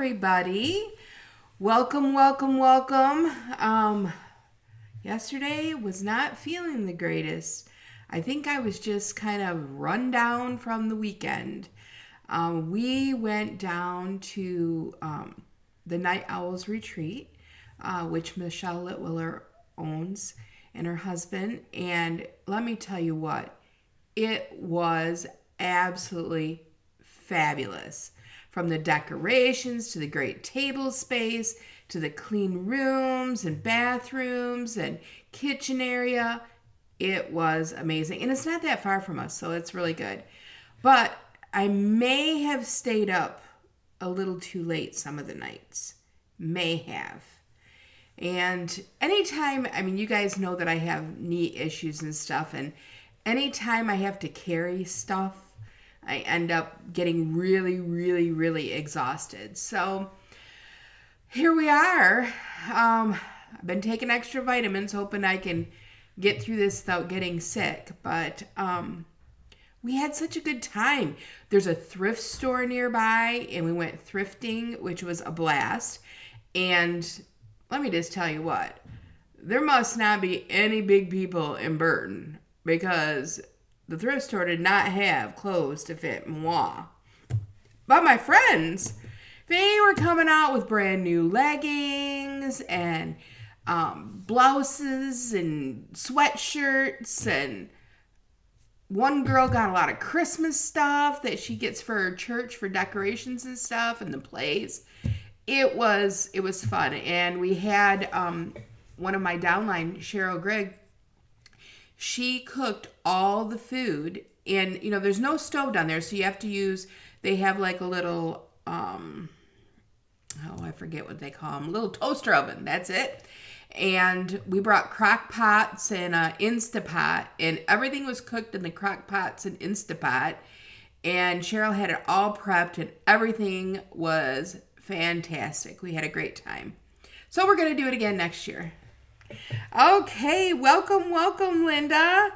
everybody. Welcome. Yesterday was not feeling the greatest. I think I was just kind of run down from the weekend. We went down to the Night Owls Retreat, which Michelle Litwiller owns, and her husband. And let me tell you what, it was absolutely fabulous. From the decorations to the great table space to the clean rooms and bathrooms and kitchen area. It was amazing. And it's not that far from us, so it's really good. But I may have stayed up a little too late some of the nights. May have. And anytime, you guys know that I have knee issues and stuff, and anytime I have to carry stuff, I end up getting really exhausted. So here we are. I've been taking extra vitamins, hoping I can get through this without getting sick. But we had such a good time. There's a thrift store nearby, and we went thrifting, which was a blast. And let me just tell you what, there must not be any big people in Burton, because the thrift store did not have clothes to fit moi. But my friends, they were coming out with brand new leggings and blouses and sweatshirts, and one girl got a lot of Christmas stuff that she gets for her church for decorations and stuff and the plays. It was fun. And we had one of my downline, Cheryl Grigg. She cooked all the food, and there's no stove down there, so you have to use, they have like a little I forget what they call them, a little toaster oven. That's it. And we brought crock pots and an Instapot, and everything was cooked in the crock pots and Instapot. And Cheryl had it all prepped, and everything was fantastic. We had a great time. So we're going to do it again next year. Okay, welcome, Linda.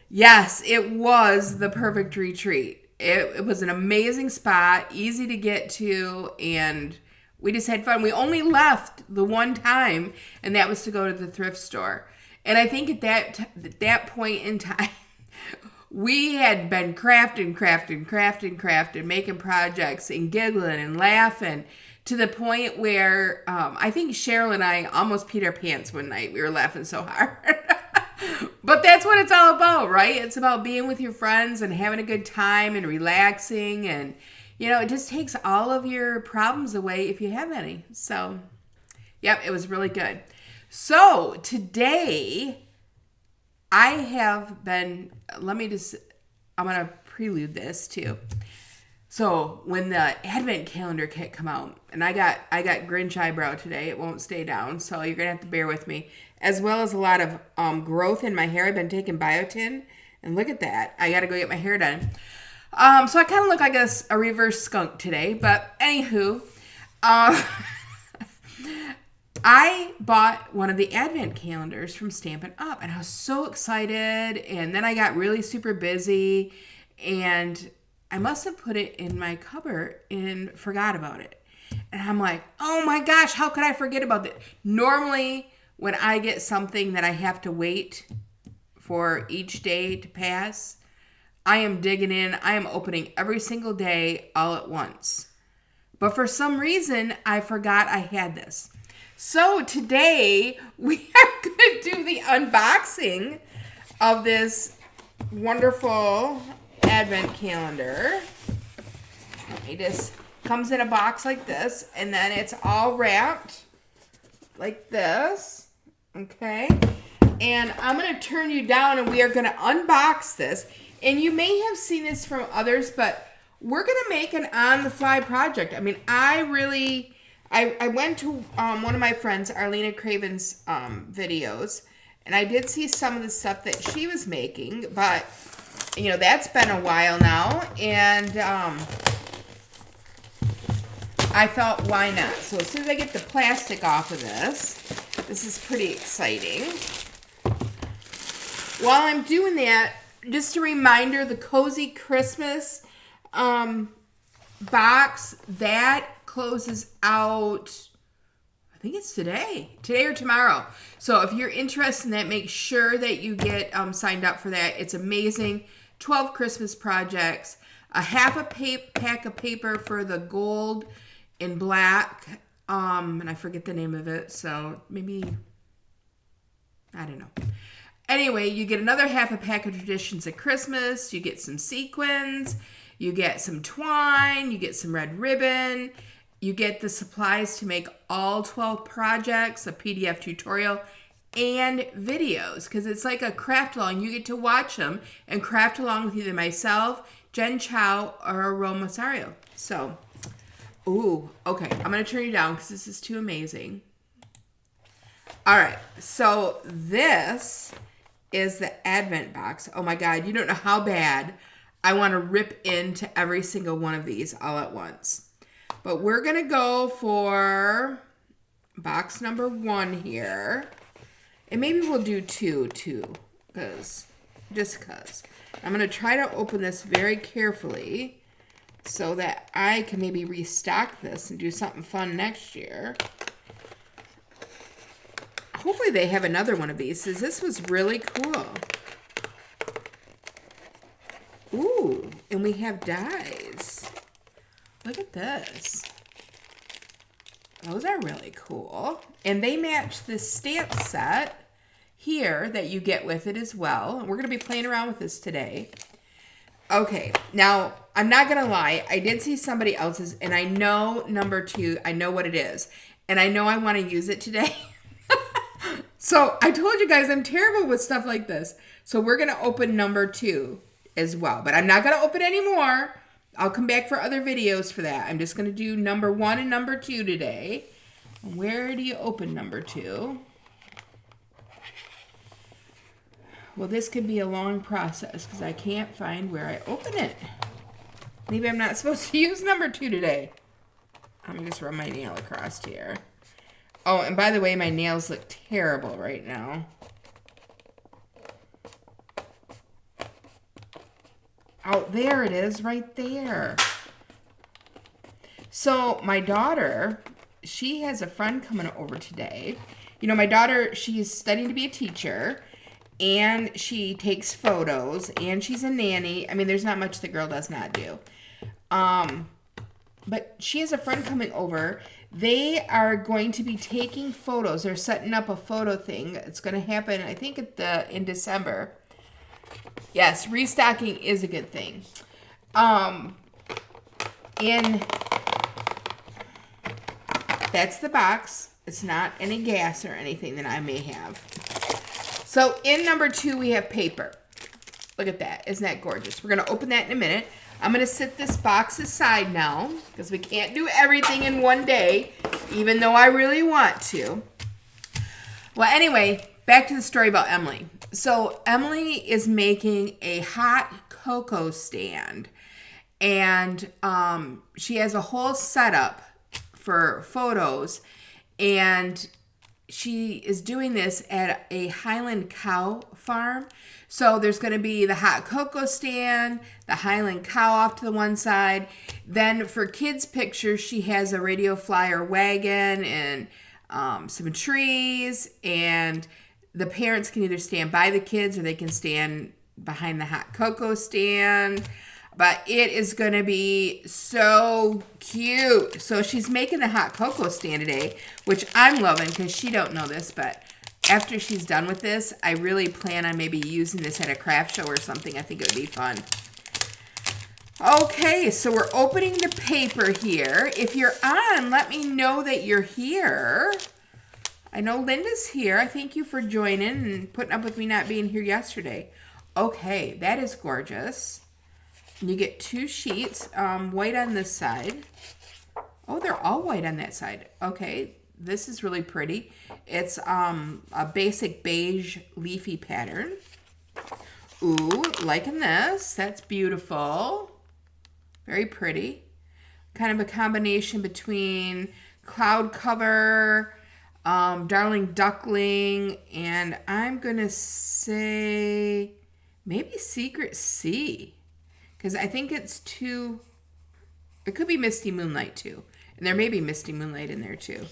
Yes, it was the perfect retreat. It was an amazing spot, easy to get to, and we just had fun. We only left the one time, and that was to go to the thrift store. And I think at that point in time, we had been crafting, making projects and giggling and laughing, to the point where I think Cheryl and I almost peed our pants one night. We were laughing so hard. But that's what it's all about, right? It's about being with your friends and having a good time and relaxing. And, it just takes all of your problems away if you have any. So, yep, it was really good. So, today, I'm going to prelude this too. So when the Advent calendar kit come out, and I got Grinch eyebrow today, it won't stay down, so you're gonna have to bear with me, as well as a lot of growth in my hair. I've been taking biotin, and look at that. I gotta go get my hair done. So I kind of look like a reverse skunk today, but anywho, I bought one of the Advent calendars from Stampin' Up, and I was so excited, and then I got really super busy, and I must have put it in my cupboard and forgot about it. And I'm like, oh my gosh, how could I forget about it? Normally, when I get something that I have to wait for each day to pass, I am digging in. I am opening every single day all at once. But for some reason, I forgot I had this. So today, we are going to do the unboxing of this wonderful Advent calendar. It just comes in a box like this, and then it's all wrapped like this. Okay. And I'm going to turn you down, and we are going to unbox this. And you may have seen this from others, but we're going to make an on-the-fly project. I went to one of my friends, Arlena Craven's videos, and I did see some of the stuff that she was making, but that's been a while now, and I thought, why not? So as soon as I get the plastic off of this is pretty exciting. While I'm doing that, just a reminder, the Cozy Christmas box, that closes out, I think it's today or tomorrow. So if you're interested in that, make sure that you get signed up for that. It's amazing. 12 Christmas projects, a half a pack of paper for the gold and black, and I forget the name of it, so maybe, I don't know. Anyway, you get another half a pack of traditions at Christmas. You get some sequins. You get some twine. You get some red ribbon. You get the supplies to make all 12 projects, a PDF tutorial, and videos. Because it's like a craft along. You get to watch them and craft along with either myself, Jen Chow, or Romasario. So, ooh, okay. I'm going to turn you down because this is too amazing. All right. So this is the Advent box. Oh my God, you don't know how bad I want to rip into every single one of these all at once. But we're going to go for box number 1 here. And maybe we'll do 2 too, just because. I'm going to try to open this very carefully so that I can maybe restock this and do something fun next year. Hopefully they have another one of these, because this was really cool. Ooh, and we have dies. Look at this. Those are really cool. And they match this stamp set here that you get with it as well. And we're going to be playing around with this today. Okay, now, I'm not going to lie. I did see somebody else's, and I know number 2. I know what it is. And I know I want to use it today. So I told you guys I'm terrible with stuff like this. So we're going to open number 2 as well. But I'm not going to open any more. I'll come back for other videos for that. I'm just going to do number 1 and number 2 today. Where do you open number 2? Well, this could be a long process because I can't find where I open it. Maybe I'm not supposed to use number 2 today. I'm going to just run my nail across here. Oh, and by the way, my nails look terrible right now. Oh, there it is, right there. So my daughter, she has a friend coming over today. You know, my daughter, she's studying to be a teacher, and she takes photos, and she's a nanny. I mean, there's not much the girl does not do. But she has a friend coming over. They are going to be taking photos. They're setting up a photo thing. It's going to happen, I think, in December. Yes, restocking is a good thing. And that's the box. It's not any gas or anything that I may have. So in number 2, we have paper. Look at that. Isn't that gorgeous? We're going to open that in a minute. I'm going to set this box aside now because we can't do everything in one day, even though I really want to. Well, anyway, back to the story about Emily. So Emily is making a hot cocoa stand, and she has a whole setup for photos, and she is doing this at a Highland cow farm. So there's going to be the hot cocoa stand, the Highland cow off to the one side. Then for kids' pictures, she has a radio flyer wagon and some trees, and the parents can either stand by the kids or they can stand behind the hot cocoa stand. But it is going to be so cute. So she's making the hot cocoa stand today, which I'm loving because she don't know this, but after she's done with this, I really plan on maybe using this at a craft show or something. I think it would be fun. Okay, so we're opening the paper here. If you're on, let me know that you're here. I know Linda's here. Thank you for joining and putting up with me not being here yesterday. Okay, that is gorgeous. You get 2 sheets, white on this side. Oh, they're all white on that side. Okay, this is really pretty. It's a basic beige leafy pattern. Ooh, liking this. That's beautiful. Very pretty. Kind of a combination between cloud cover, darling duckling, and I'm going to say maybe secret sea. Because I think it's too, it could be misty moonlight too. And there may be Misty Moonlight in there too.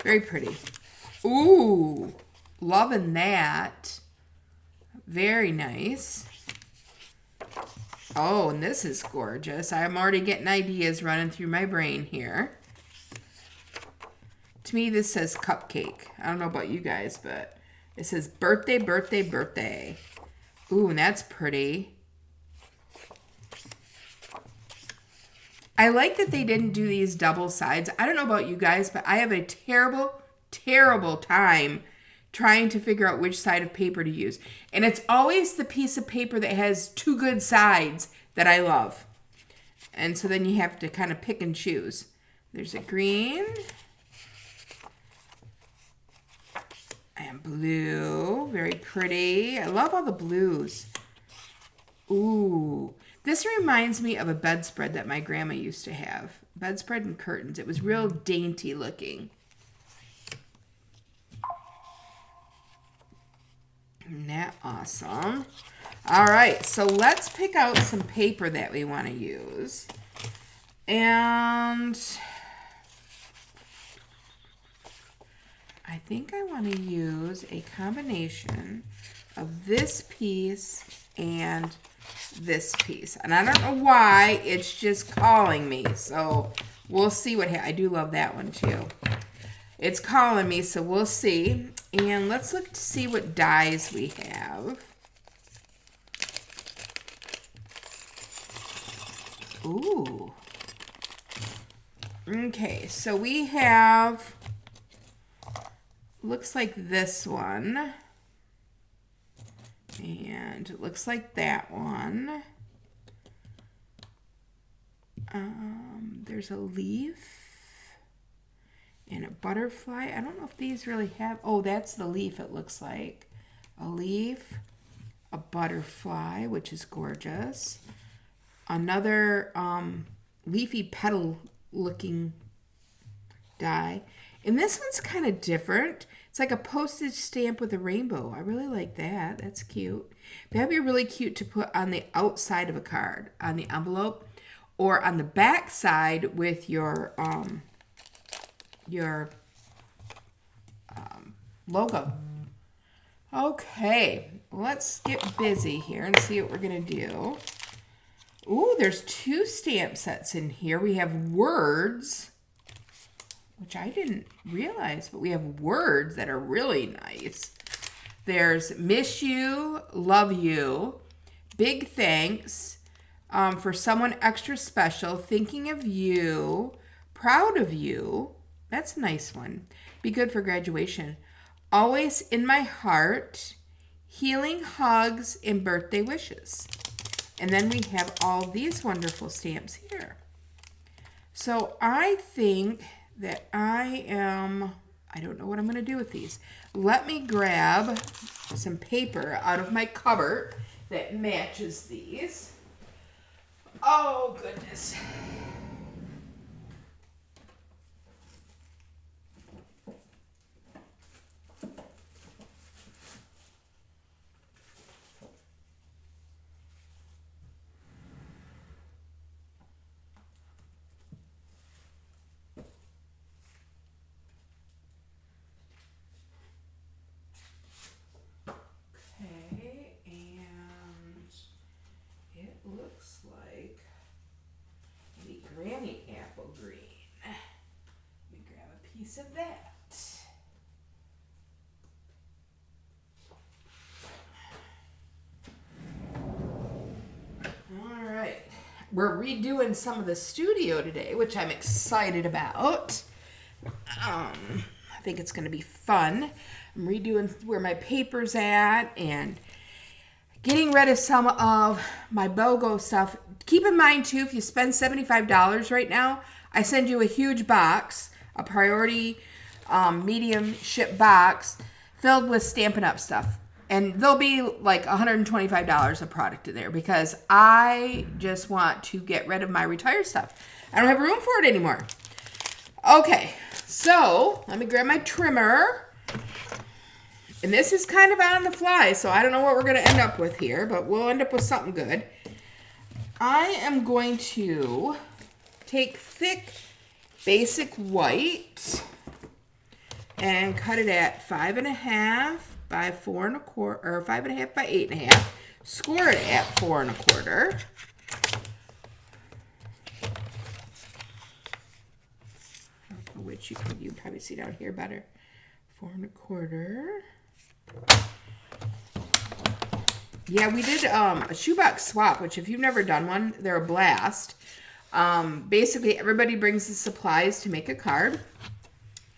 Very pretty. Ooh, loving that. Very nice. Oh, and this is gorgeous. I'm already getting ideas running through my brain here. To me, this says cupcake. I don't know about you guys, but it says birthday, birthday, birthday. Ooh, and that's pretty. I like that they didn't do these double sides. I don't know about you guys, but I have a terrible, terrible time trying to figure out which side of paper to use. And it's always the piece of paper that has two good sides that I love. And so then you have to kind of pick and choose. There's a green. And blue. Very pretty. I love all the blues. Ooh. This reminds me of a bedspread that my grandma used to have. Bedspread and curtains. It was real dainty looking. Isn't that awesome? All right, so let's pick out some paper that we want to use. And I think I want to use a combination of this piece and this piece. And I don't know why, it's just calling me. So we'll see what I do love that one too. It's calling me, so we'll see. And let's look to see what dies we have. Ooh. Okay, so we have, looks like this one. And it looks like that one. There's a leaf. And a butterfly. I don't know if these really have... Oh, that's the leaf, it looks like. A leaf. A butterfly, which is gorgeous. Another leafy petal-looking die. And this one's kind of different. It's like a postage stamp with a rainbow. I really like that. That's cute. That'd be really cute to put on the outside of a card. On the envelope. Or on the back side with your logo. Okay, let's get busy here and see what we're gonna do. Ooh, there's two stamp sets in here. We have words, which I didn't realize, but we have words that are really nice. There's miss you, love you, big thanks, for someone extra special, thinking of you, proud of you. That's a nice one. Be good for graduation. Always in my heart. Healing hugs and birthday wishes. And then we have all these wonderful stamps here. So I think that I don't know what I'm going to do with these. Let me grab some paper out of my cupboard that matches these. Oh, goodness. Looks like maybe Granny Apple Green. Let me grab a piece of that. All right. We're redoing some of the studio today, which I'm excited about. I think it's going to be fun. I'm redoing where my paper's at and getting rid of some of my BOGO stuff. Keep in mind, too, if you spend $75 right now, I send you a huge box, a priority medium ship box filled with Stampin' Up! Stuff. And there'll be like $125 of product in there because I just want to get rid of my retired stuff. I don't have room for it anymore. Okay, so let me grab my trimmer. And this is kind of on the fly, so I don't know what we're going to end up with here, but we'll end up with something good. I am going to take thick basic white and cut it at 5.5 by 4 1/4, or 5.5 by 8.5. Score it at 4 1/4. Which you probably see down here better. 4 1/4. Yeah, we did a shoebox swap, which if you've never done one, they're a blast. Basically, everybody brings the supplies to make a card.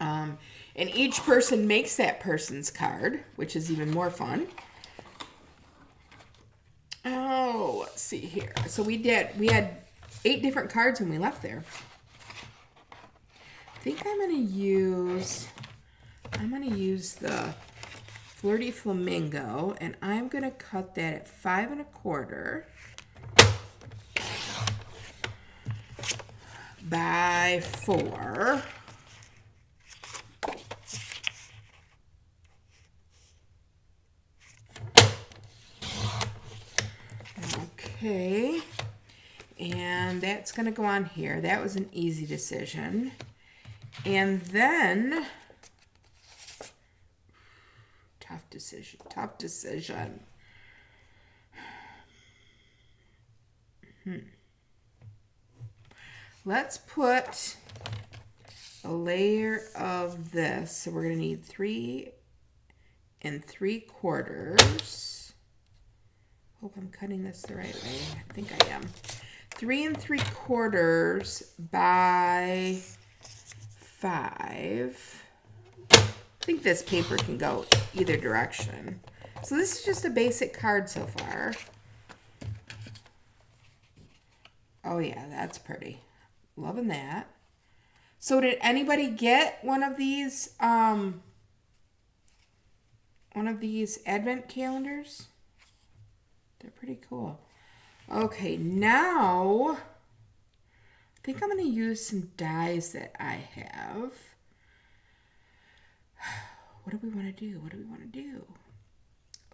And each person makes that person's card, which is even more fun. Oh, let's see here. So we had 8 different cards when we left there. I think I'm gonna use the Flirty Flamingo, and I'm gonna cut that at 5 1/4 by 4. Okay, and that's gonna go on here. That was an easy decision. And then, tough decision. Let's put a layer of this. So we're gonna need 3 3/4. Hope I'm cutting this the right way. I think I am. 3 3/4 by 5. I think this paper can go either direction. So this is just a basic card so far. Oh yeah, that's pretty. Loving that. So did anybody get one of these advent calendars? They're pretty cool. Okay, now I think I'm going to use some dies that I have. What do we want to do?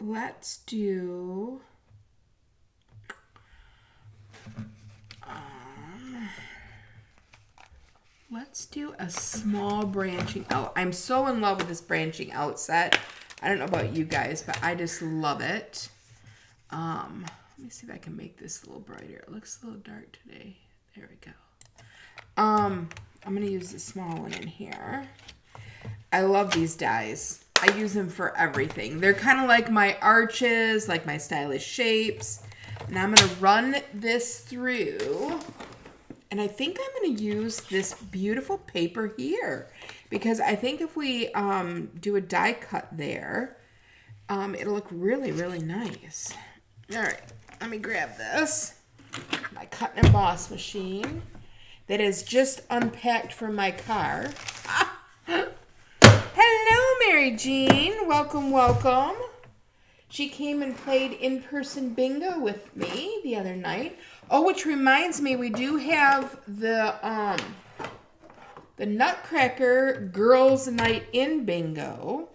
Let's do a small branching out. I'm so in love with this branching out set. I don't know about you guys, but I just love it. Let me see if I can make this a little brighter. It looks a little dark today. There we go. I'm going to use the small one in here. I love these dies. I use them for everything. They're kind of like my arches, like my stylish shapes. And I'm going to run this through. And I think I'm going to use this beautiful paper here. Because I think if we do a die cut there, it'll look really, really nice. All right, let me grab this. My cut and emboss machine that is just unpacked from my car. Hello, Mary Jean. Welcome, welcome. She came and played in-person bingo with me the other night. Oh, which reminds me, we do have the Nutcracker Girls Night In bingo.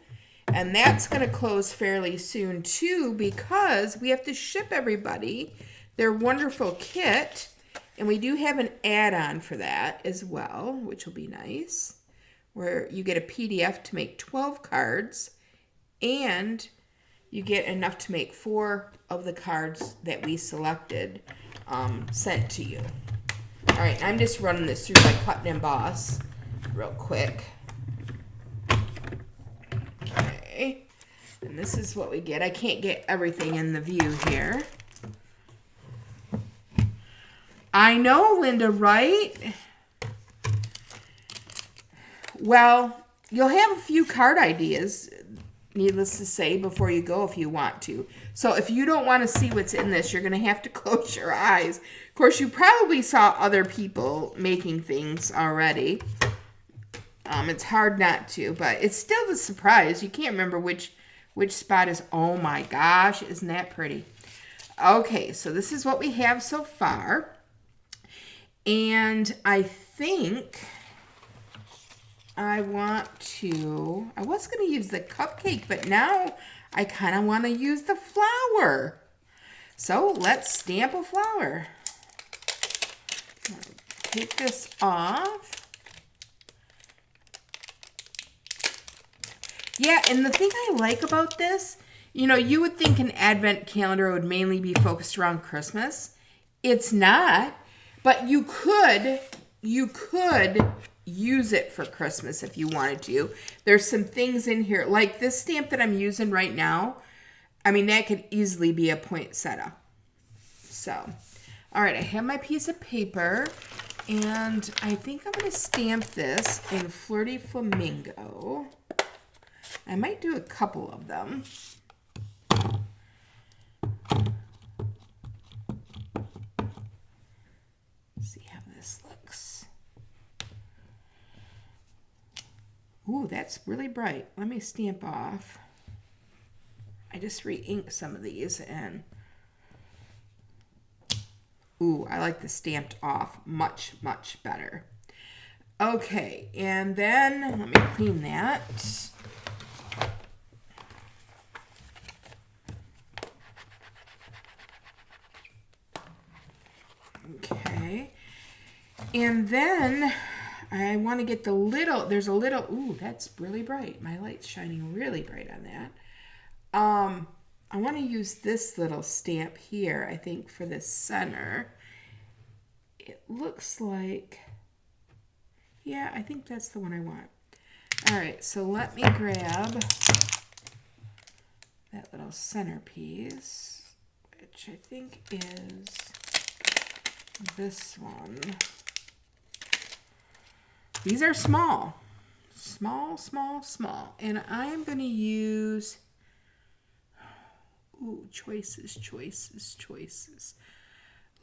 And that's going to close fairly soon, too, because we have to ship everybody their wonderful kit. And we do have an add-on for that as well, which will be nice, where you get a PDF to make 12 cards, and you get enough to make 4 of the cards that we selected sent to you. All right, I'm just running this through my cut and emboss real quick. Okay, and this is what we get. I can't get everything in the view here. I know, Linda, right? Well, you'll have a few card ideas, needless to say, before you go if you want to. So if you don't want to see what's in this, you're going to have to close your eyes. Of course, you probably saw other people making things already. It's hard not to, but it's still the surprise. You can't remember which spot is. Oh my gosh, isn't that pretty? Okay, so this is what we have so far. And I think I was going to use the cupcake, but now I kind of want to use the flower. So let's stamp a flower. Take this off. Yeah, and the thing I like about this, you know, you would think an advent calendar would mainly be focused around Christmas. It's not, but you could use it for Christmas if you wanted to. There's some things in here, like this stamp that I'm using right now. I mean, that could easily be a poinsettia. So, all right, I have my piece of paper, and I think I'm going to stamp this in Flirty Flamingo. I might do a couple of them. See how this looks. Ooh, that's really bright. Let me stamp off. I just re-inked some of these, and ooh, I like the stamped off much, much better. Okay, and then let me clean that. Okay, and then I want to get the little, there's a little, ooh, that's really bright. My light's shining really bright on that. I want to use this little stamp here, I think, for the center. It looks like, yeah, I think that's the one I want. All right, so let me grab that little centerpiece, which I think is this one. These are small. Small, small, small. And I'm going to use, ooh, choices, choices, choices.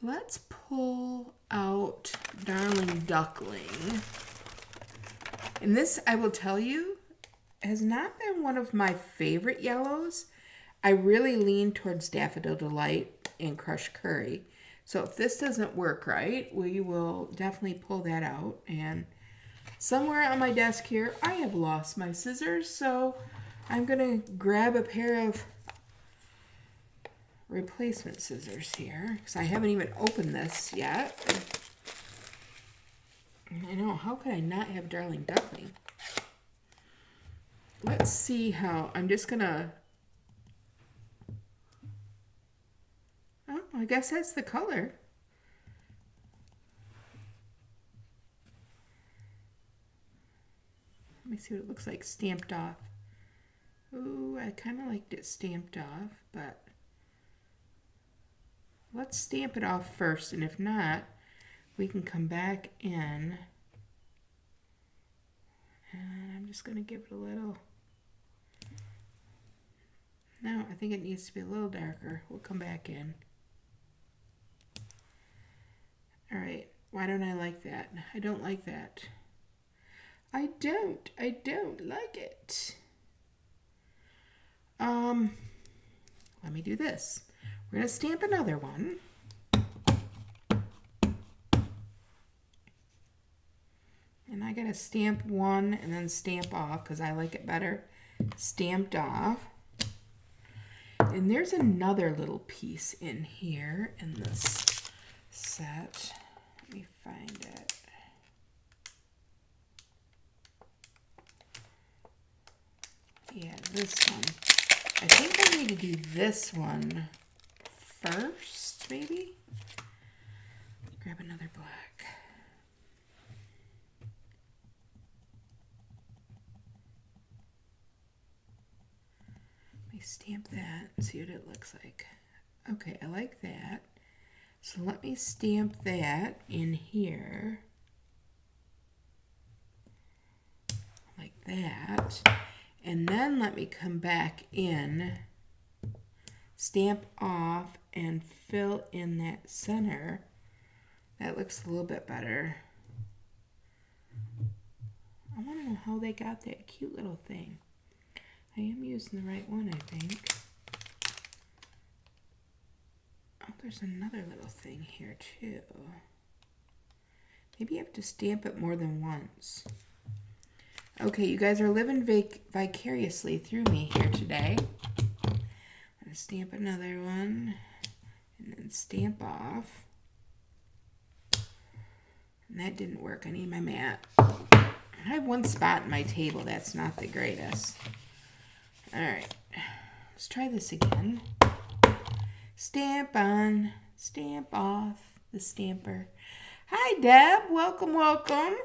Let's pull out Darling Duckling. And this, I will tell you, has not been one of my favorite yellows. I really lean towards Daffodil Delight and Crushed Curry. So if this doesn't work right, we will definitely pull that out. And somewhere on my desk here, I have lost my scissors, so I'm going to grab a pair of replacement scissors here, because I haven't even opened this yet. I know, how could I not have Darling Duckling? Let's see how, I'm just going to, oh, I guess that's the color. Let me see what it looks like stamped off. Ooh, I kind of liked it stamped off, but let's stamp it off first, and if not, we can come back in. And I'm just going to give it a little. No, I think it needs to be a little darker. We'll come back in. All right, why don't I like that? I don't like that. I don't like it. Let me do this. We're going to stamp another one. And I got to stamp one and then stamp off because I like it better stamped off. And there's another little piece in here in this set. Let me find it. Yeah, this one. I think I need to do this one first, maybe? Grab another black. Let me stamp that and see what it looks like. Okay, I like that. So let me stamp that in here. Like that. And then let me come back in, stamp off, and fill in that center. That looks a little bit better. I want to know how they got that cute little thing. I am using the right one, I think. Oh, there's another little thing here too. Maybe you have to stamp it more than once. Okay, you guys are living vicariously through me here today. I'm going to stamp another one and then stamp off. And that didn't work. I need my mat. I have one spot in my table that's not the greatest. All right. Let's try this again. Stamp on, stamp off the stamper. Hi, Deb. Welcome, welcome.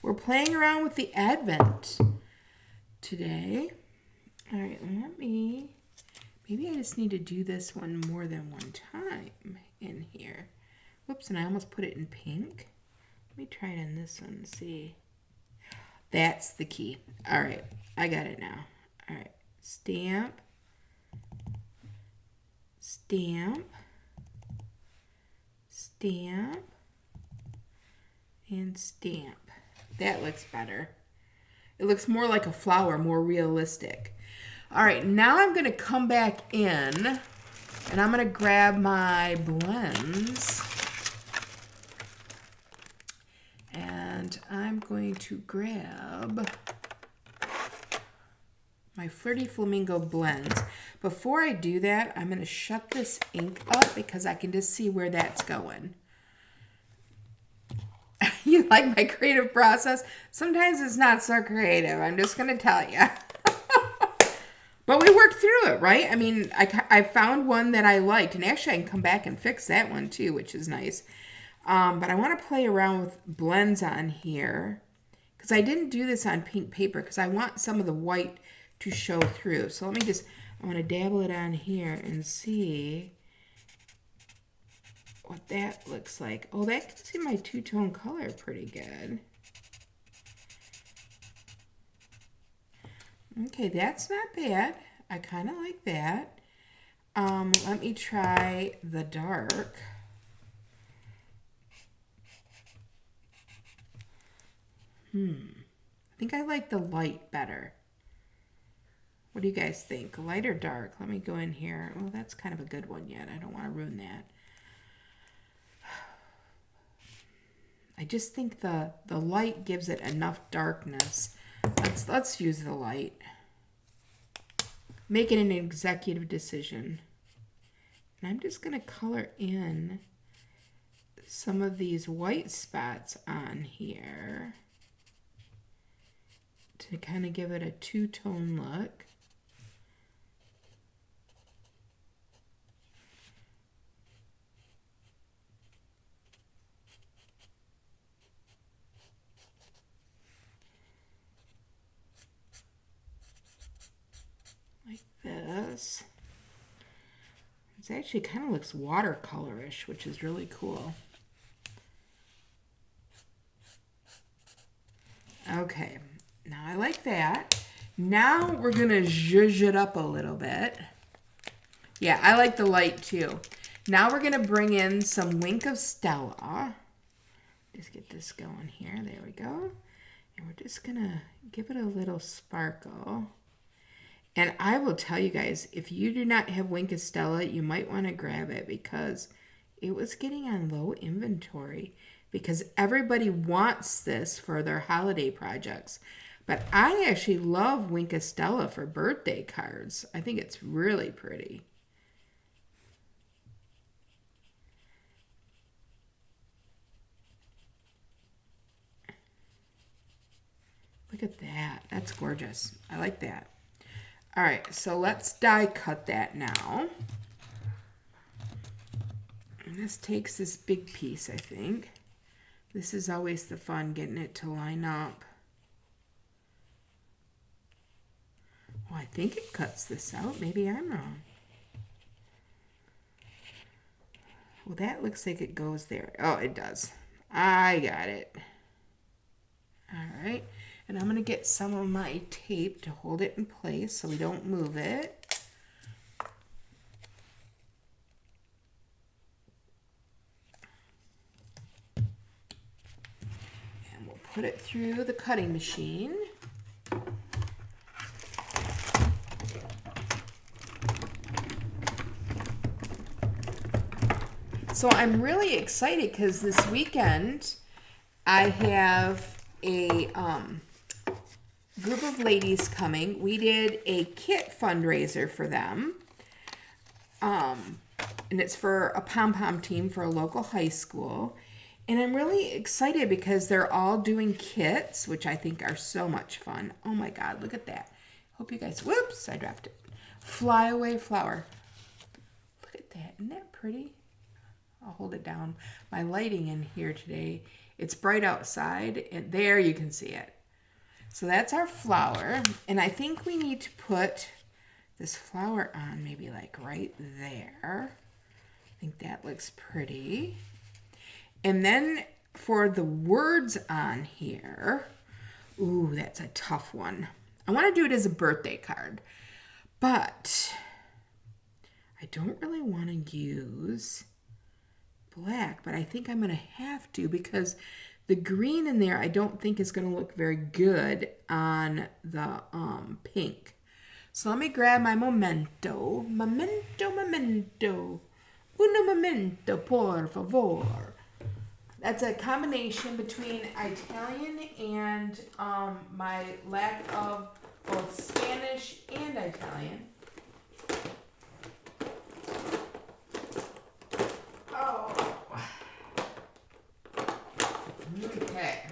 We're playing around with the Advent today. All right, maybe I just need to do this one more than one time in here. Whoops, and I almost put it in pink. Let me try it in this one and see. That's the key. All right, I got it now. All right, stamp, stamp, stamp, and stamp. That looks better. It looks more like a flower, more realistic. All right, now I'm going to come back in and I'm going to grab my blends. And I'm going to grab my Flirty Flamingo blends. Before I do that, I'm going to shut this ink up because I can just see where that's going. You like my creative process? Sometimes it's not so creative. I'm just going to tell you. But we worked through it, right? I mean, I found one that I liked. And actually, I can come back and fix that one too, which is nice. But I want to play around with blends on here. Because I didn't do this on pink paper. Because I want some of the white to show through. So let me just, I want to dabble it on here and see what that looks like. Oh, that can see my two-tone color pretty good. Okay, that's not bad. I kind of like that. Let me try the dark. I think I like the light better. What do you guys think? Light or dark? Let me go in here. Oh, that's kind of a good one yet. I don't want to ruin that. I just think the light gives it enough darkness. Let's use the light. Make it an executive decision. And I'm just going to color in some of these white spots on here to kind of give it a two-tone look. Like this. It actually kind of looks watercolorish, which is really cool. Okay, now I like that. Now we're gonna zhuzh it up a little bit. Yeah, I like the light too. Now we're gonna bring in some Wink of Stella. Just get this going here, there we go. And we're just gonna give it a little sparkle. And I will tell you guys, if you do not have Wink of Stella, you might want to grab it because it was getting on low inventory because everybody wants this for their holiday projects. But I actually love Wink of Stella for birthday cards. I think it's really pretty. Look at that. That's gorgeous. I like that. All right, so let's die cut that now. And this takes this big piece, I think. This is always the fun, getting it to line up. Well, I think it cuts this out. Maybe I'm wrong. Well, that looks like it goes there. Oh, it does. I got it. All right. And I'm going to get some of my tape to hold it in place so we don't move it. And we'll put it through the cutting machine. So I'm really excited because this weekend I have a group of ladies coming. We did a kit fundraiser for them. And it's for a pom-pom team for a local high school. And I'm really excited because they're all doing kits, which I think are so much fun. Oh my God, look at that. Hope you guys, whoops, I dropped it. Fly away flower. Look at that, isn't that pretty? I'll hold it down. My lighting in here today, it's bright outside, and there you can see it. So that's our flower, and I think we need to put this flower on maybe like right there. I think that looks pretty. And then for the words on here, ooh, that's a tough one. I want to do it as a birthday card, but I don't really want to use black, but I think I'm going to have to because the green in there I don't think is going to look very good on the pink. So let me grab my memento. Memento. Uno momento, por favor. That's a combination between Italian and my lack of both Spanish and Italian. Oh. Okay.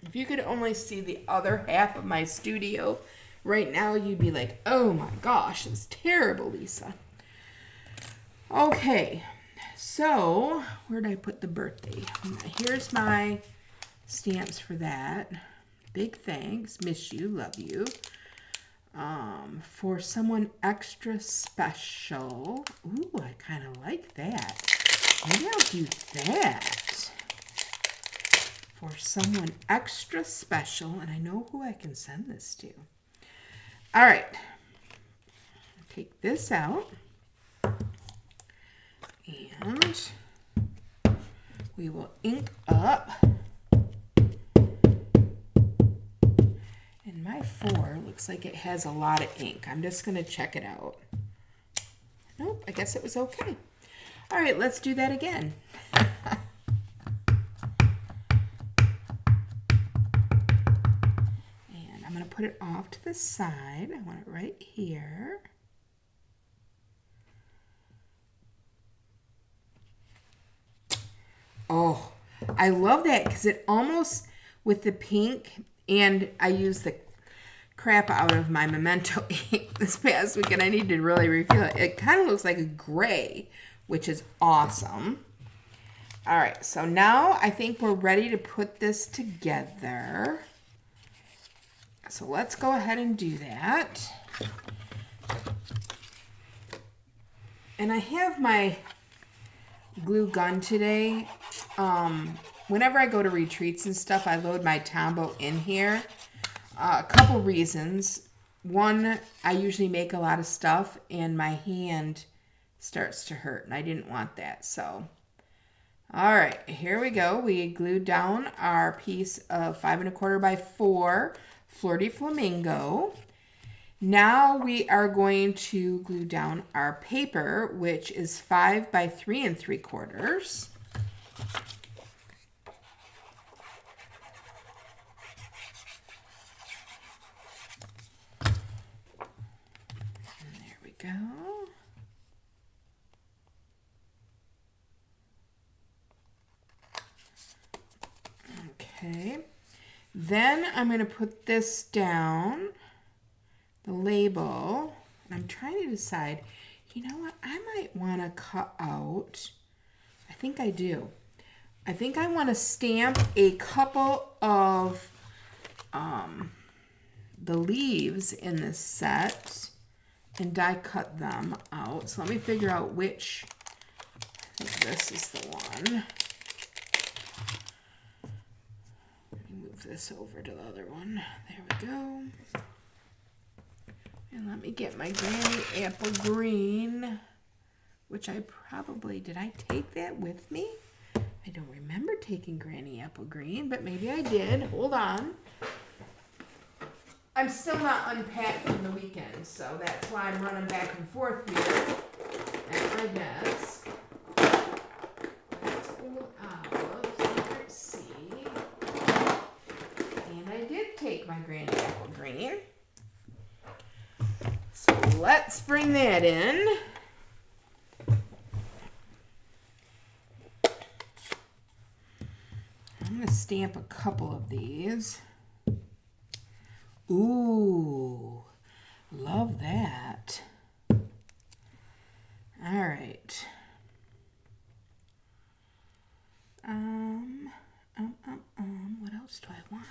If you could only see the other half of my studio right now, you'd be like, oh my gosh, it's terrible, Lisa. Okay, so where did I put the birthday? Here's my stamps for that. Big thanks, miss you, love you. For someone extra special. Ooh, I kind of like that. Maybe I'll do that. For someone extra special, and I know who I can send this to. All right, take this out. And we will ink up. And my 4 looks like it has a lot of ink. I'm just going to check it out. Nope, I guess it was okay. All right, let's do that again. And I'm going to put it off to the side. I want it right here. Oh, I love that because it almost, with the pink, and I used the crap out of my memento ink this past week, and I need to really refill it. It kind of looks like a gray, which is awesome. All right, so now I think we're ready to put this together. So let's go ahead and do that. And I have my glue gun today. Whenever I go to retreats and stuff, I load my Tombow in here. A couple reasons. One, I usually make a lot of stuff and my hand starts to hurt, and I didn't want that. So, all right, here we go. We glued down our piece of 5 1/4 by 4 Fleur de Flamingo. Now we are going to glue down our paper, which is 5 by 3 3/4. And there we go. Okay. Then I'm going to put this down, the label, and I'm trying to decide, you know what, I might want to cut out, I think I do. I think I want to stamp a couple of the leaves in this set and die cut them out. So let me figure out which, I think this is the one. Move this over to the other one. There we go. And let me get my Granny Apple Green, which I probably, did I take that with me? I don't remember taking Granny Apple Green, but maybe I did. Hold on. I'm still not unpacked from the weekend, so that's why I'm running back and forth here at my desk. Let's pull out, let's see. And I did take my Granny Apple Green. So let's bring that in. going to stamp a couple of these. Ooh, love that. All right. What else do I want?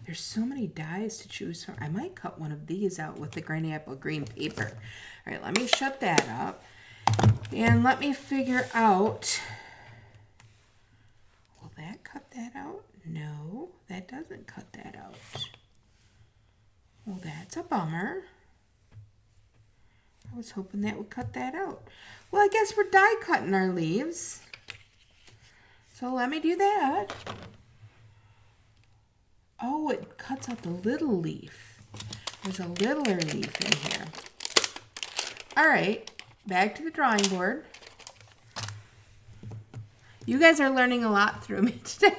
There's so many dies to choose from. I might cut one of these out with the green apple green paper. All right, let me shut that up. And let me figure out, will that cut that out? No, that doesn't cut that out. Well, that's a bummer. I was hoping that would cut that out. Well, I guess we're die cutting our leaves. So let me do that. Oh, it cuts out the little leaf. There's a littler leaf in here. All right, back to the drawing board. You guys are learning a lot through me today.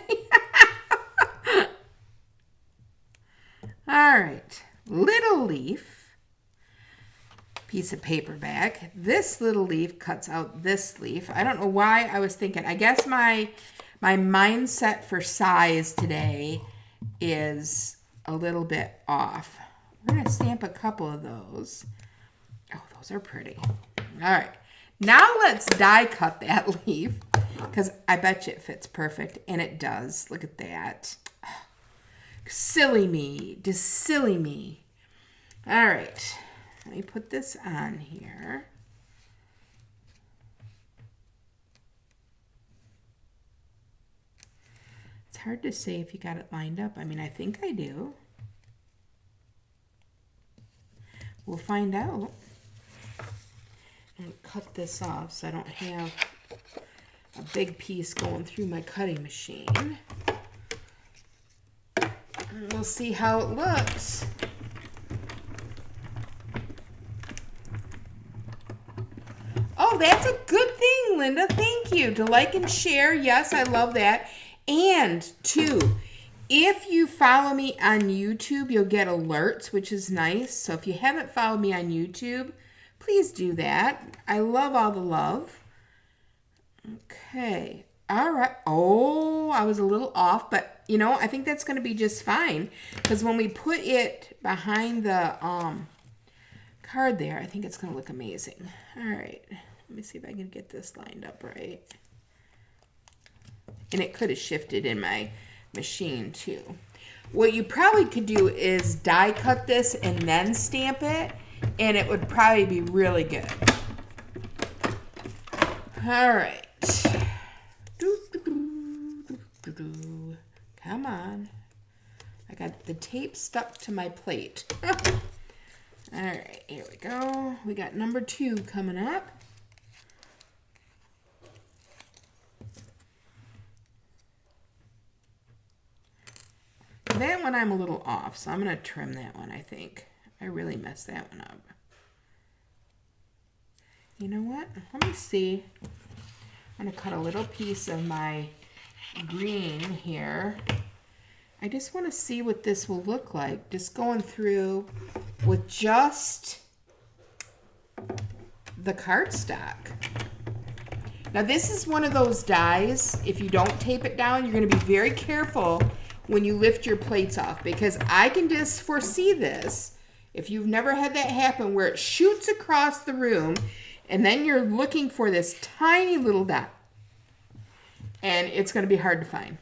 All right, little leaf, piece of paper back. This little leaf cuts out this leaf. I don't know why I was thinking. I guess my mindset for size today is a little bit off. We're going to stamp a couple of those. Oh, those are pretty. All right. Now let's die cut that leaf because I bet you it fits perfect, and it does. Look at that. Silly me. Just silly me. All right. Let me put this on here. It's hard to say if you got it lined up. I mean, I think I do. We'll find out. And cut this off so I don't have a big piece going through my cutting machine. And we'll see how it looks. Oh, that's a good thing, Linda. Thank you. To like and share. Yes, I love that. And two, if you follow me on YouTube, you'll get alerts, which is nice. So if you haven't followed me on YouTube, please do that. I love all the love. Okay. All right. Oh, I was a little off, but you know, I think that's going to be just fine because when we put it behind the card there, I think it's going to look amazing. All right. Let me see if I can get this lined up right. And it could have shifted in my machine too. What you probably could do is die cut this and then stamp it, and it would probably be really good. All right. Come on. I got the tape stuck to my plate. All right, here we go. We got number 2 coming up. That one I'm a little off, so I'm going to trim that one, I think. I really messed that one up. You know what? Let me see. I'm going to cut a little piece of my green here. I just want to see what this will look like. Just going through with just the cardstock. Now this is one of those dies, if you don't tape it down, you're going to be very careful when you lift your plates off, because I can just foresee this, if you've never had that happen, where it shoots across the room and then you're looking for this tiny little dot and it's going to be hard to find.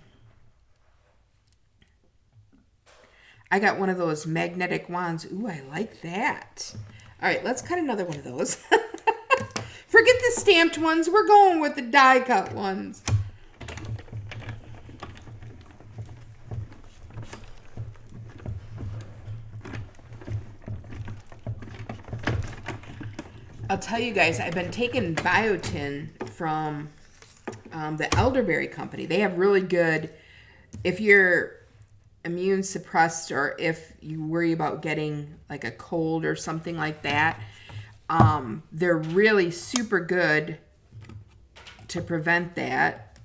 I got one of those magnetic wands. Ooh, I like that. All right, let's cut another one of those. Forget the stamped ones. We're going with the die cut ones. I'll tell you guys, I've been taking biotin from the elderberry company. They have really good, if you're immune suppressed or if you worry about getting like a cold or something like that, they're really super good to prevent that.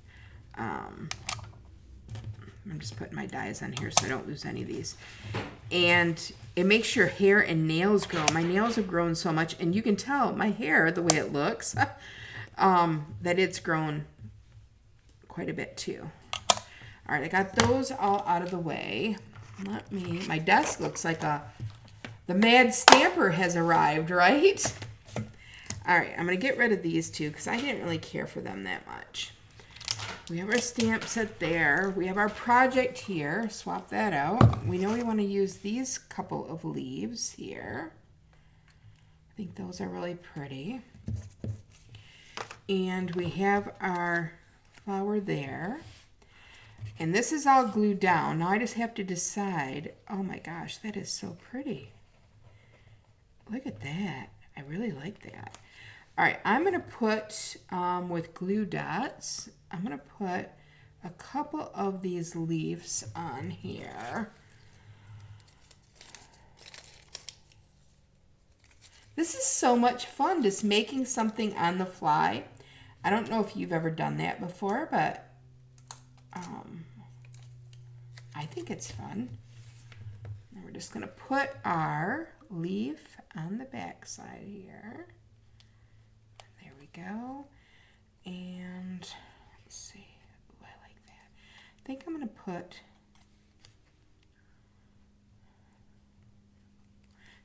I'm just putting my dies on here so I don't lose any of these. And it makes your hair and nails grow. My nails have grown so much, and you can tell my hair, the way it looks, that it's grown quite a bit too. All right, I got those all out of the way. My desk looks like the mad stamper has arrived, right? All right, I'm going to get rid of these two because I didn't really care for them that much. We have our stamp set there. We have our project here. Swap that out. We know we want to use these couple of leaves here. I think those are really pretty. And we have our flower there. And this is all glued down. Now I just have to decide. Oh my gosh, that is so pretty. Look at that. I really like that. All right, I'm going to put, with glue dots, I'm going to put a couple of these leaves on here. This is so much fun, just making something on the fly. I don't know if you've ever done that before, but I think it's fun. And we're just going to put our leaf on the back side here. There we go. And let's see. Ooh, I like that. I think I'm going to put...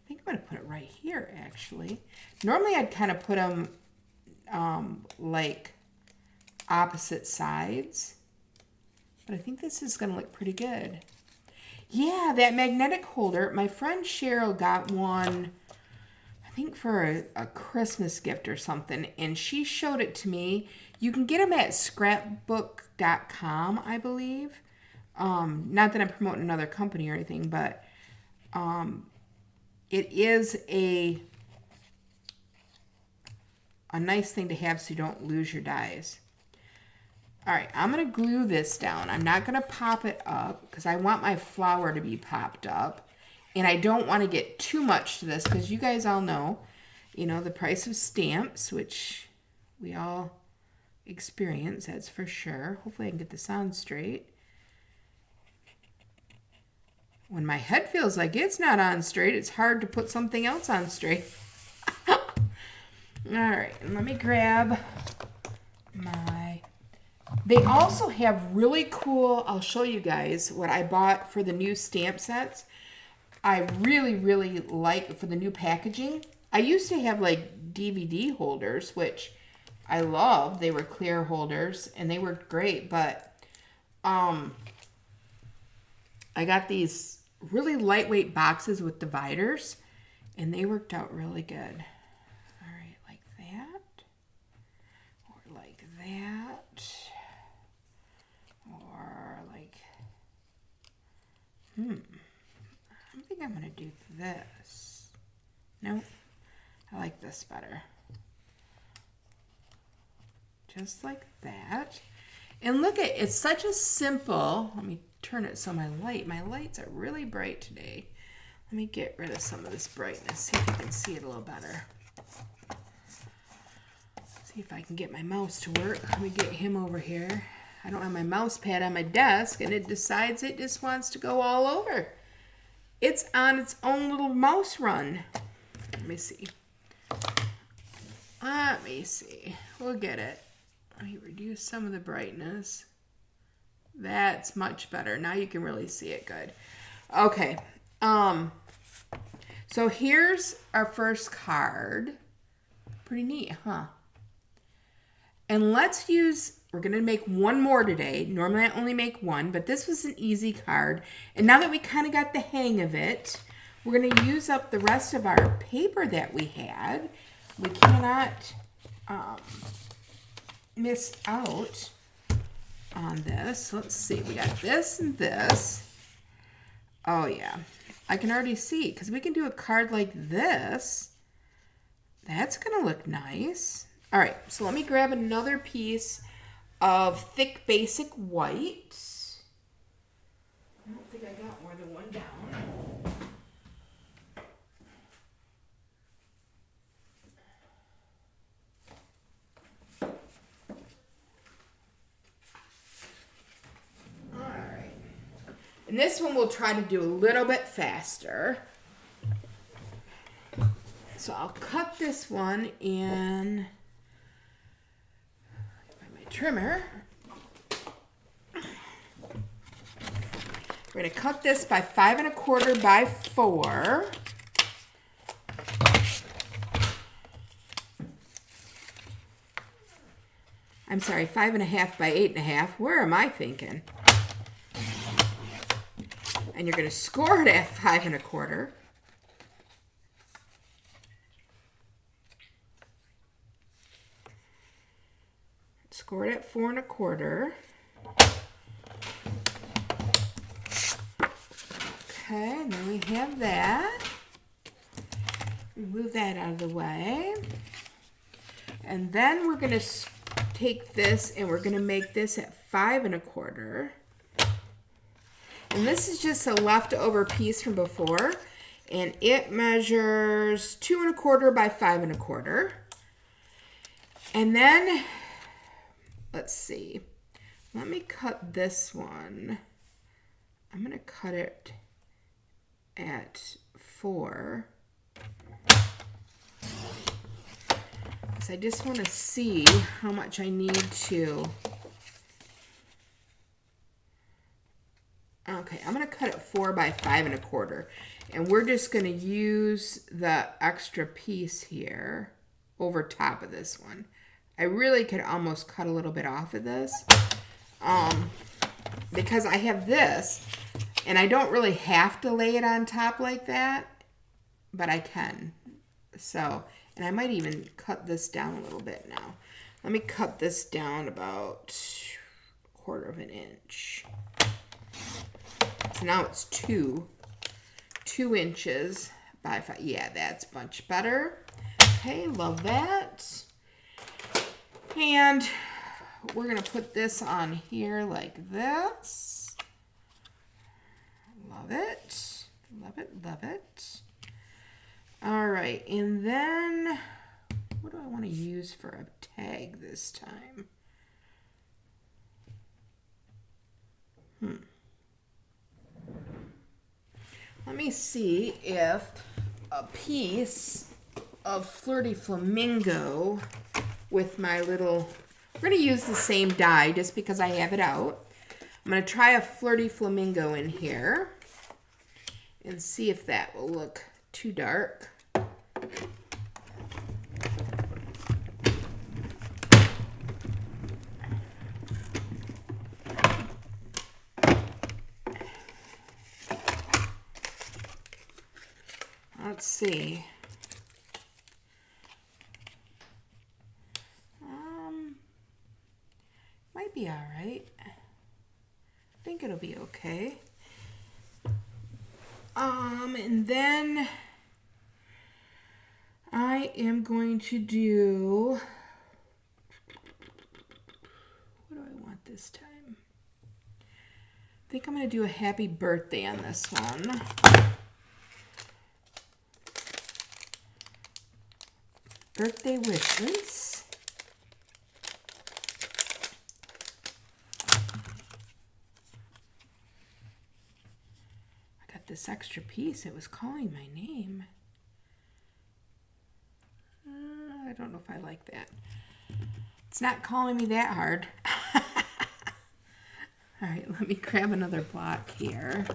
I think I'm going to put it right here, actually. Normally, I'd kind of put them like opposite sides. But I think this is going to look pretty good. Yeah, that magnetic holder. My friend Cheryl got one, I think for a Christmas gift or something. And she showed it to me. You can get them at scrapbook.com, I believe. Not that I'm promoting another company or anything, but it is a nice thing to have so you don't lose your dies. All right, I'm going to glue this down. I'm not going to pop it up because I want my flower to be popped up. And I don't want to get too much to this because you guys all know, the price of stamps, which we all experience, that's for sure. Hopefully I can get this on straight. When my head feels like it's not on straight, it's hard to put something else on straight. All right, and let me grab my... They also have really cool, I'll show you guys what I bought for the new stamp sets. I really, really like for the new packaging. I used to have like DVD holders, which I loved. They were clear holders and they worked great, but I got these really lightweight boxes with dividers and they worked out really good. All right, like that, or like that. Or like, I think I'm going to do this. Nope, I like this better. Just like that. And look at, it's such a simple, let me turn it so my lights are really bright today. Let me get rid of some of this brightness, see if you can see it a little better. See if I can get my mouse to work. Let me get him over here. I don't have my mouse pad on my desk, and it decides it just wants to go all over. It's on its own little mouse run. Let me see. Let me see. We'll get it. Let me reduce some of the brightness. That's much better. Now you can really see it good. Okay. So here's our first card. Pretty neat, huh? And let's use, we're going to make one more today. Normally I only make one, but this was an easy card. And now that we kind of got the hang of it, we're going to use up the rest of our paper that we had. We cannot miss out on this. Let's see, we got this and this. Oh yeah, I can already see, because we can do a card like this. That's going to look nice. All right, so let me grab another piece of thick basic white. I don't think I got more than one down. All right. And this one we'll try to do a little bit faster. So I'll cut this one in by my trimmer. We're going to cut this by 5 1/4 by 4. I'm sorry, 5 1/2 by 8 1/2. Where am I thinking? And you're going to score it at 5 1/4. Score it at 4 1/4. Okay, and then we have that. Move that out of the way. And then we're going to take this and we're going to make this at 5 1/4. And this is just a leftover piece from before. And it measures 2 1/4 by 5 1/4. And then, let's see. Let me cut this one. I'm going to cut it at 4. So I just want to see how much I need to. Okay, I'm going to cut it 4 by 5 1/4. And we're just going to use the extra piece here over top of this one. I really could almost cut a little bit off of this because I have this. And I don't really have to lay it on top like that, but I can. So, and I might even cut this down a little bit now. Let me cut this down about 1/4 inch. So now it's 2 inches by 5. Yeah, that's much better. Okay, love that. And we're going to put this on here like this. Love it. Love it. Love it. All right. And then what do I want to use for a tag this time? Let me see if a piece of Flirty Flamingo with my little... We're going to use the same die just because I have it out. I'm going to try a Flirty Flamingo in here and see if that will look too dark. Let's see. Might be all right. I think it'll be okay. And then I am going to do, what do I want this time? I think I'm going to do a happy birthday on this one. Birthday wishes. I got this extra piece. It was calling my name. I don't know if I like that. It's not calling me that hard. All right, let me grab another block here.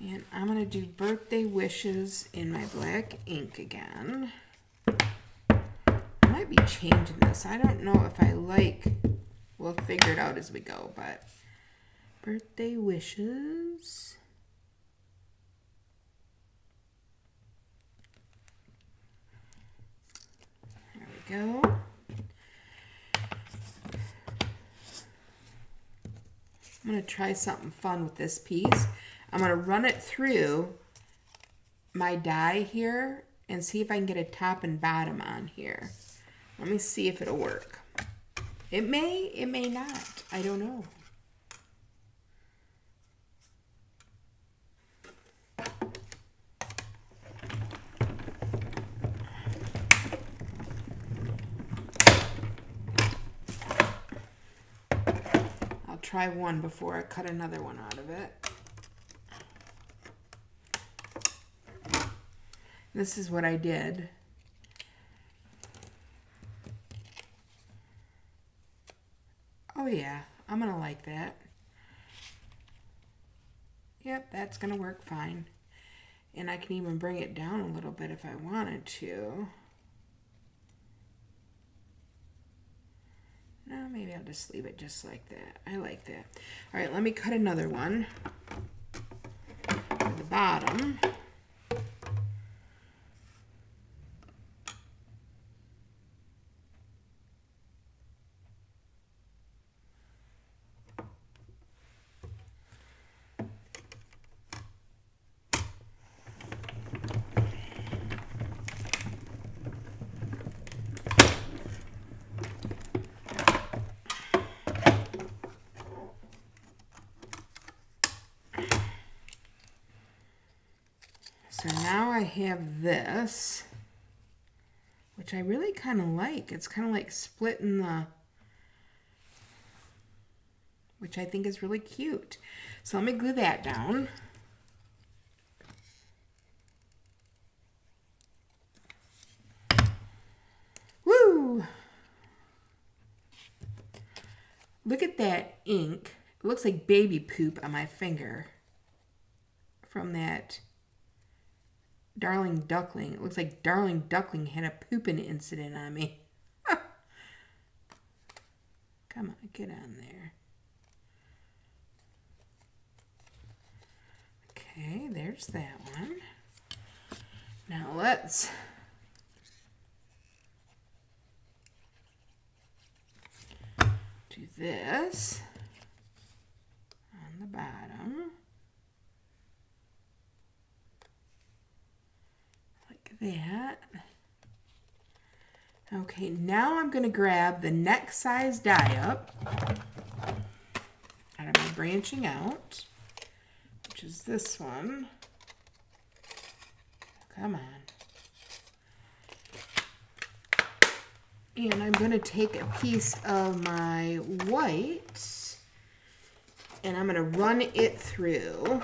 And I'm going to do birthday wishes in my black ink again. I might be changing this. I don't know if I like, we'll figure it out as we go, but birthday wishes. There we go. I'm going to try something fun with this piece. I'm going to run it through my die here and see if I can get a top and bottom on here. Let me see if it'll work. It may not. I don't know. I'll try one before I cut another one out of it. This is what I did. Oh yeah, I'm gonna like that. Yep, that's gonna work fine. And I can even bring it down a little bit if I wanted to. No, maybe I'll just leave it just like that. I like that. All right, let me cut another one for the bottom. So now I have this, which I really kind of like. It's kind of like splitting the, which I think is really cute. So let me glue that down. Woo! Look at that ink. It looks like baby poop on my finger from that Darling Duckling. It looks like Darling Duckling had a pooping incident on me. Come on, get on there. Okay, there's that one. Now let's do this on the bottom. Like that. Okay, now I'm going to grab the next size die up out of my branching out, which is this one. Come on. And I'm going to take a piece of my white and I'm going to run it through.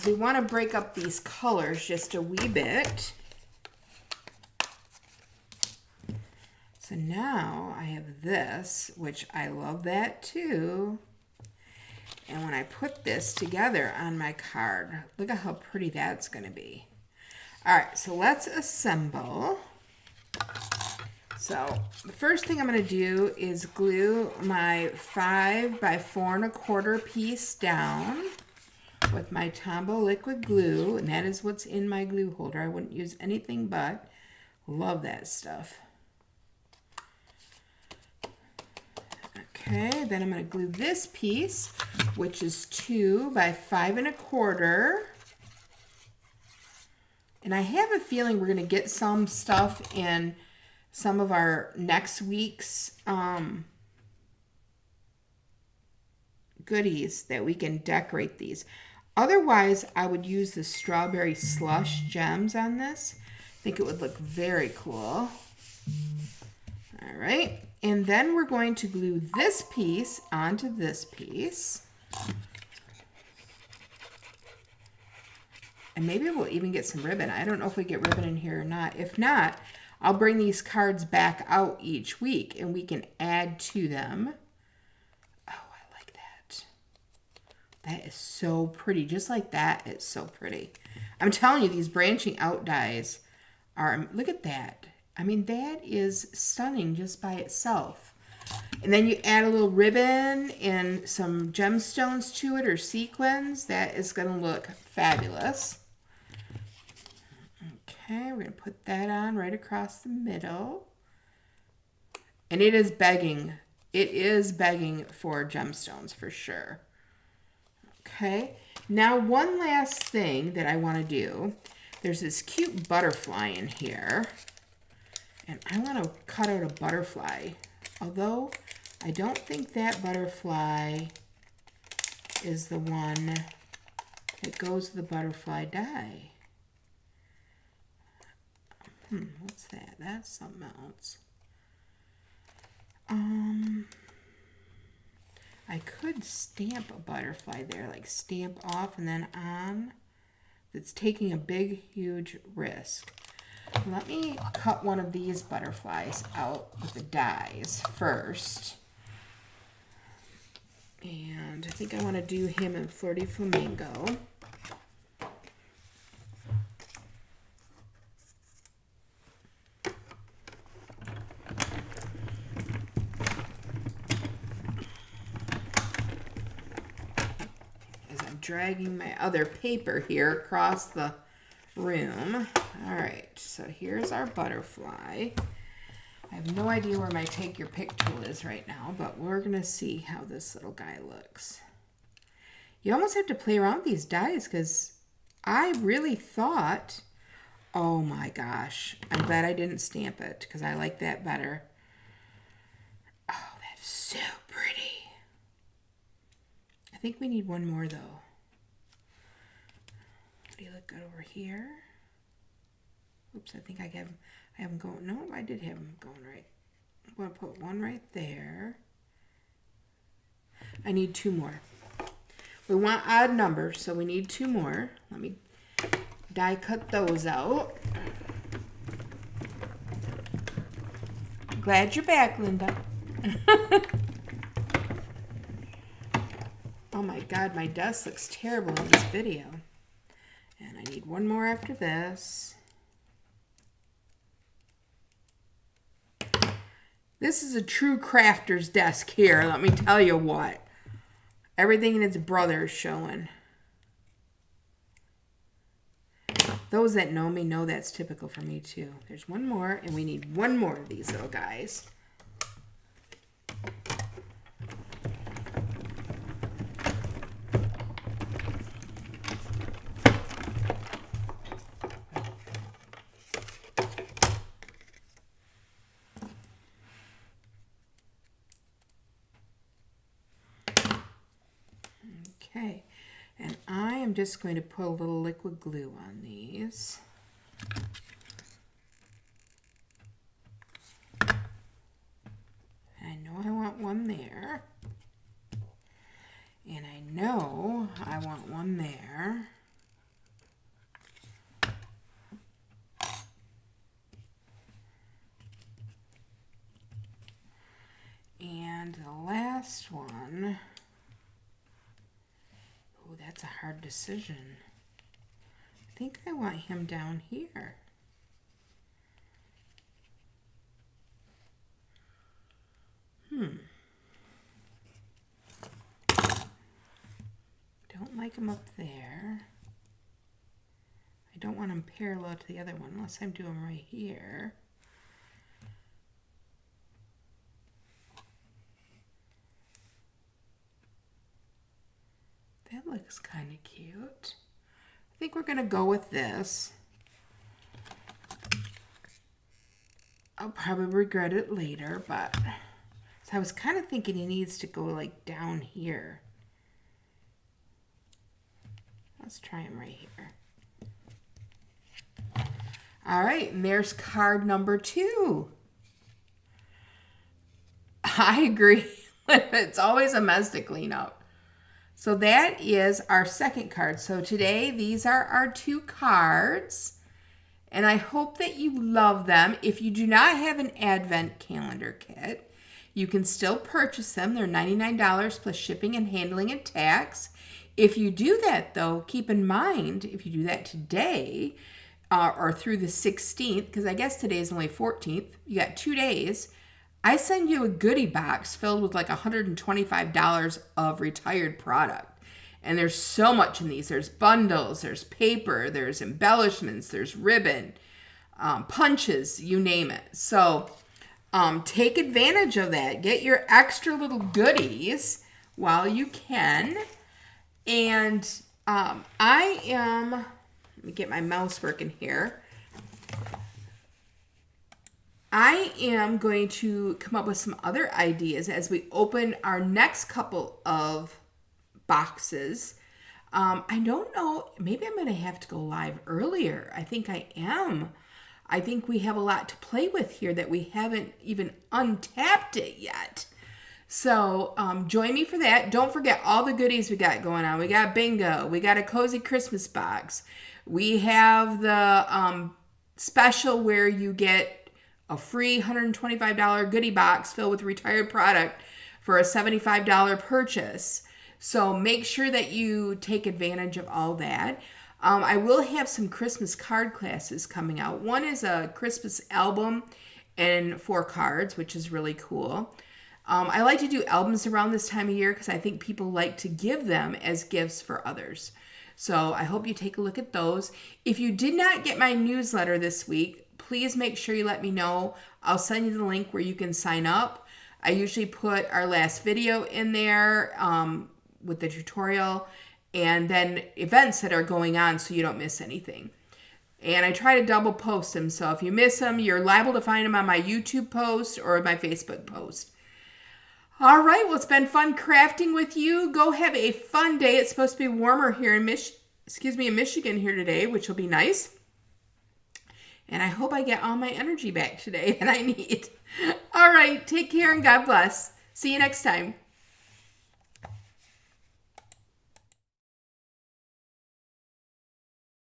We want to break up these colors just a wee bit. So now I have this, which I love that too. And when I put this together on my card, look at how pretty that's going to be. All right, so let's assemble. So the first thing I'm going to do is glue my 5 by 4 1/4 piece down with my Tombow liquid glue, and that is what's in my glue holder. I wouldn't use anything but. Love that stuff. Okay, then I'm going to glue this piece, which is 2 by 5 1/4. And I have a feeling we're going to get some stuff in some of our next week's goodies that we can decorate these. Otherwise, I would use the strawberry slush gems on this. I think it would look very cool. All right, and then we're going to glue this piece onto this piece. And maybe we'll even get some ribbon. I don't know if we get ribbon in here or not. If not, I'll bring these cards back out each week and we can add to them. That is so pretty. Just like that, it's so pretty. I'm telling you, these branching out dies are, look at that. I mean, that is stunning just by itself. And then you add a little ribbon and some gemstones to it or sequins. That is going to look fabulous. Okay, we're going to put that on right across the middle. And it is begging. It is begging for gemstones for sure. Okay, now one last thing that I want to do. There's this cute butterfly in here. And I want to cut out a butterfly. Although, I don't think that butterfly is the one that goes with the butterfly die. What's that? That's something else. I could stamp a butterfly there, like stamp off and then on. It's taking a big, huge risk. Let me cut one of these butterflies out with the dies first. And I think I want to do him in Flirty Flamingo. Dragging my other paper here across the room. All right, so here's our butterfly. I have no idea where my take your pick tool is right now, but we're gonna see how this little guy looks. You almost have to play around with these dies because I really thought, oh my gosh, I'm glad I didn't stamp it because I like that better. Oh, that's so pretty. I think we need one more though. Do you look good over here? Oops, I think I have them going. No, I did have them going right. I'm going to put one right there. I need two more. We want odd numbers, so we need two more. Let me die cut those out. Glad you're back, Linda. Oh my God, my desk looks terrible in this video. And I need one more after this. This is a true crafter's desk here, let me tell you what. Everything in its brother is showing. Those that know me know that's typical for me too. There's one more, and we need one more of these little guys. Okay, and I am just going to put a little liquid glue on these. I know I want one there. And I know I want one there. And the last one. Oh, that's a hard decision. I think I want him down here. Don't like him up there. I don't want him parallel to the other one unless I'm doing right here. That looks kind of cute. I think we're going to go with this. I'll probably regret it later, but so I was kind of thinking he needs to go like down here. Let's try him right here. All right, and there's card number 2. I agree. It's always a mess to clean up. So that is our second card. So today, these are our 2 cards. And I hope that you love them. If you do not have an advent calendar kit, you can still purchase them. They're $99 plus shipping and handling and tax. If you do that, though, keep in mind, if you do that today or through the 16th, because I guess today is only 14th, you got 2 days, I send you a goodie box filled with like $125 of retired product. And there's so much in these. There's bundles, there's paper, there's embellishments, there's ribbon, punches, you name it. So take advantage of that. Get your extra little goodies while you can. And let me get my mouse working here. I am going to come up with some other ideas as we open our next couple of boxes. I don't know. Maybe I'm going to have to go live earlier. I think I am. I think we have a lot to play with here that we haven't even untapped it yet. So join me for that. Don't forget all the goodies we got going on. We got bingo. We got a cozy Christmas box. We have the special where you get a free $125 goodie box filled with retired product for a $75 purchase. So make sure that you take advantage of all that. I will have some Christmas card classes coming out. One is a Christmas album and 4 cards, which is really cool. I like to do albums around this time of year because I think people like to give them as gifts for others. So I hope you take a look at those. If you did not get my newsletter this week, please make sure you let me know. I'll send you the link where you can sign up. I usually put our last video in there with the tutorial and then events that are going on so you don't miss anything. And I try to double post them. So if you miss them, you're liable to find them on my YouTube post or my Facebook post. All right, well, it's been fun crafting with you. Go have a fun day. It's supposed to be warmer here in Michigan here today, which will be nice. And I hope I get all my energy back today that I need. All right, take care and God bless. See you next time.